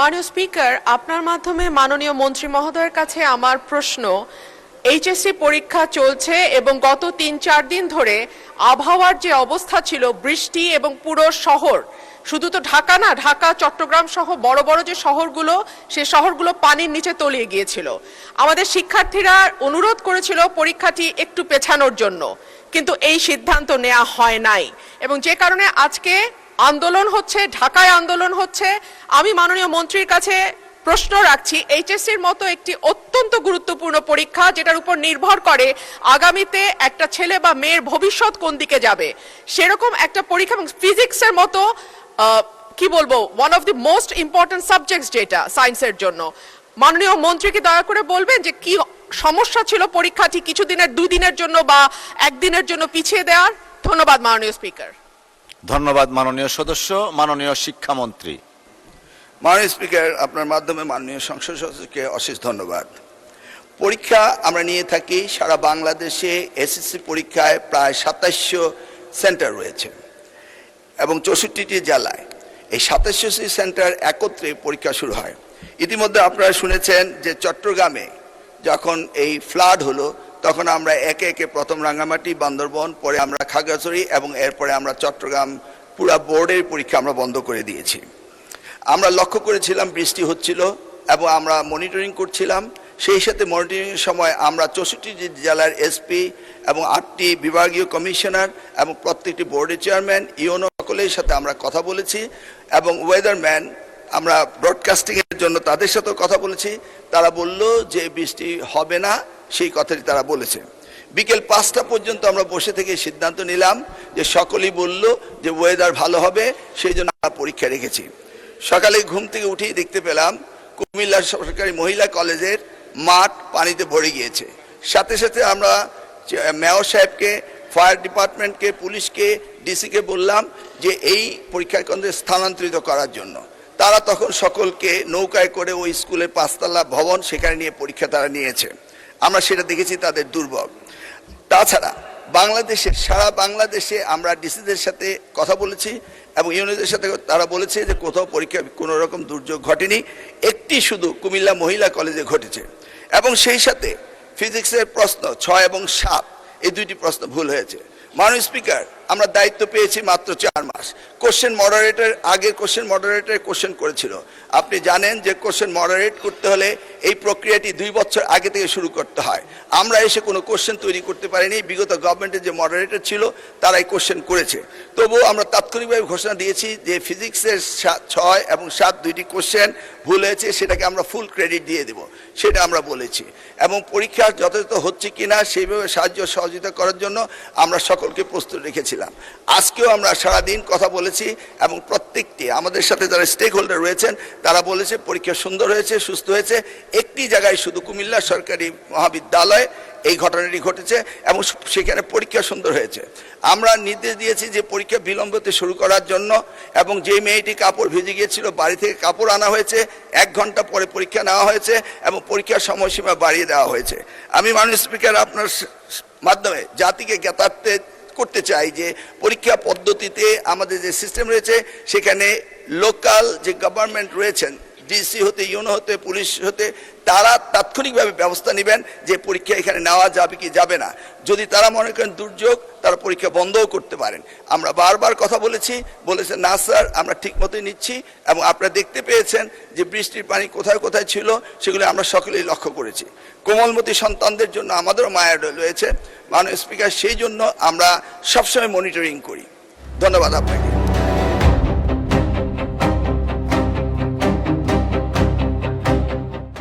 মাননীয় স্পিকার, আপনার মাধ্যমে মাননীয় মন্ত্রী মহোদয়ের কাছে আমার প্রশ্ন, এইচএসসি পরীক্ষা চলছে এবং গত ৩-৪ দিন ধরে আবহাওয়ার যে অবস্থা ছিল, বৃষ্টি এবং পুরো শহর, শুধু তো ঢাকা না, ঢাকা চট্টগ্রাম সহ বড় বড় যে শহরগুলো, সে শহরগুলো পানির নিচে তলিয়ে গিয়েছিল। আমাদের শিক্ষার্থীরা অনুরোধ করেছিল পরীক্ষাটি একটু পেছানোর জন্য, কিন্তু এই সিদ্ধান্ত নেওয়া হয় নাই এবং যে কারণে আজকে আন্দোলন হচ্ছে, ঢাকায় আন্দোলন হচ্ছে। আমি মাননীয় মন্ত্রীর কাছে প্রশ্ন রাখছি, এইচএসসির মতো একটি অত্যন্ত গুরুত্বপূর্ণ পরীক্ষা, যেটার উপর নির্ভর করে আগামীতে একটা ছেলে বা মেয়ের ভবিষ্যৎ কোন দিকে যাবে, সেরকম একটা পরীক্ষা, এবং ফিজিক্সের মতো কি বলবো, one of the most important subjects যেটা সায়েন্সের জন্য, মাননীয় মন্ত্রীকে দয়া করে বলবেন যে কি সমস্যা ছিল পরীক্ষাটি কিছুদিনের, 2 দিনের জন্য বা 1 দিনের জন্য পিছিয়ে দেওয়ার। ধন্যবাদ মাননীয় স্পিকার। ধন্যবাদ মাননীয় সদস্য। মাননীয় শিক্ষামন্ত্রী। মাননীয় স্পিকার, আপনার মাধ্যমে মাননীয় সংসদ সদস্যকে অশেষ ধন্যবাদ। পরীক্ষা আমরা নিয়ে থাকি সারা বাংলাদেশে। এসএসসি পরীক্ষায় প্রায় 2700 সেন্টার রয়েছে এবং 64টি জেলায় এই 2700 সেন্টার একত্রে পরীক্ষা শুরু হয়। ইতিমধ্যে আপনারা শুনেছেন যে চট্টগ্রামে যখন এই ফ্লাড হলো, তখন আমরা একে একে প্রথম রাঙ্গামাটি, বান্দরবন, পরে আমরা খাগড়াছড়ি এবং এরপরে আমরা চট্টগ্রাম পুরা বোর্ডের পরীক্ষা আমরা বন্ধ করে দিয়েছি। আমরা লক্ষ্য করেছিলাম বৃষ্টি হচ্ছিল এবং আমরা মনিটরিং করছিলাম। সেই সাথে মনিটরিংয়ের সময় আমরা 64টি জেলার এসপি এবং 8টি বিভাগীয় কমিশনার এবং প্রত্যেকটি বোর্ডের চেয়ারম্যান, ইউনো সকলের সাথে আমরা কথা বলেছি এবং ওয়েদারম্যান, আমরা ব্রডকাস্টিংয়ের জন্য তাদের সাথেও কথা বলেছি। তারা বলল যে বৃষ্টি হবে না, সেই কথাটি তারা বলেছে। বিকেল 5টা পর্যন্ত আমরা বসে থেকে সিদ্ধান্ত নিলাম যে সকলেই বলল যে ওয়েদার ভালো হবে, সেই জন্য আমরা পরীক্ষা রেখেছি। সকালে ঘুম থেকে উঠেই দেখতে পেলাম কুমিল্লা সরকারি মহিলা কলেজের মাঠ পানিতে ভরে গিয়েছে। সাথে সাথে আমরা মেয়র সাহেবকে, ফায়ার ডিপার্টমেন্টকে, পুলিশকে, ডিসিকে বললাম যে এই পরীক্ষা কেন্দ্রে স্থানান্তরিত করার জন্য। তারা তখন সকলকে নৌকায় করে ওই স্কুলের 5তলা ভবন, সেখানে নিয়ে পরীক্ষা তারা নিয়েছে। আমরা সেটা দেখেছি তাদের দুর্ভোগ। তাছাড়া বাংলাদেশে, সারা বাংলাদেশে আমরা ডিসিদের সাথে কথা বলেছি এবং ইউনিটদের সাথে, তারা বলেছে যে কোথাও পরীক্ষা কোনো রকম দুর্যোগ ঘটেনি, একটি শুধু কুমিল্লা মহিলা কলেজে ঘটেছে। এবং সেই সাথে ফিজিক্সের প্রশ্ন 6 এবং 7, এই 2টি প্রশ্ন ভুল হয়েছে। মাননীয় স্পিকার, আমরা দায়িত্ব পেয়েছি মাত্র 4 মাস। কোশ্চেন মডারেটর, আগের কোশ্চেন মডারেটর কোশ্চেন করেছিল। আপনি জানেন যে কোশ্চেন মডারেট করতে হলে এই প্রক্রিয়াটি 2 বছর আগে থেকে শুরু করতে হয়। আমরা এসে কোনো কোশ্চেন তৈরি করতে পারিনি। বিগত গভর্নমেন্টের যে মডারেটর ছিল তারা এই কোশ্চেন করেছে। তবুও আমরা তাৎক্ষণিকভাবে ঘোষণা দিয়েছি যে ফিজিক্সের 6 এবং 7 2টি কোশ্চেন ভুল হয়েছে, সেটাকে আমরা ফুল ক্রেডিট দিয়ে দেব, সেটা আমরা বলেছি। এবং পরীক্ষা যথাযথ হচ্ছে কিনা সেইভাবে সাহায্য সহযোগিতা করার জন্য আমরা সকলকে প্রস্তুত রেখেছিলাম। আজকেও আমরা সারাদিন কথা বলেছি এবং প্রত্যেকটি আমাদের সাথে যারা স্টেক হোল্ডার রয়েছেন তারা বলেছে পরীক্ষা সুন্দর হয়েছে, সুস্থ হয়েছে। একটি জায়গায় শুধু কুমিল্লা সরকারি মহাবিদ্যালয় এই ঘটনাটি ঘটেছে এবং সেখানে পরীক্ষা সুন্দর হয়েছে। আমরা নির্দেশ দিয়েছি যে পরীক্ষা বিলম্বতে শুরু করার জন্য, এবং যে মেয়েটি কাপড় ভিজে গিয়েছিল বাড়ি থেকে কাপড় আনা হয়েছে, 1 ঘন্টা পরে পরীক্ষা নেওয়া হয়েছে এবং পরীক্ষার সময়সীমা বাড়িয়ে দেওয়া হয়েছে। আমি মাননীয় স্পিকার আপনার মাধ্যমে জাতিকে জ্ঞাতার্থে করতে চাই যে পরীক্ষা পদ্ধতিতে আমাদের যে সিস্টেম রয়েছে, সেখানে লোকাল যে গভর্নমেন্ট রয়েছেন, ডিসি হতে, ইউনো হতে, পুলিশ হতে, তারা তাৎক্ষণিকভাবে ব্যবস্থা নেবেন যে পরীক্ষা এখানে নেওয়া যাবে কি যাবে না। যদি তারা মনে করেন দুর্যোগ, তারা পরীক্ষা বন্ধও করতে পারেন। আমরা বারবার কথা বলেছেন না স্যার, আমরা ঠিক মতোই নিচ্ছি। এবং আপনারা দেখতে পেয়েছেন যে বৃষ্টির পানি কোথায় কোথায় ছিল, সেগুলো আমরা সকলেই লক্ষ্য করেছি। কোমলমতি সন্তানদের জন্য আমাদেরও মায়া রয়েছে মাননীয় স্পিকার, সেই জন্য আমরা সবসময় মনিটরিং করি। ধন্যবাদ আপনাকে।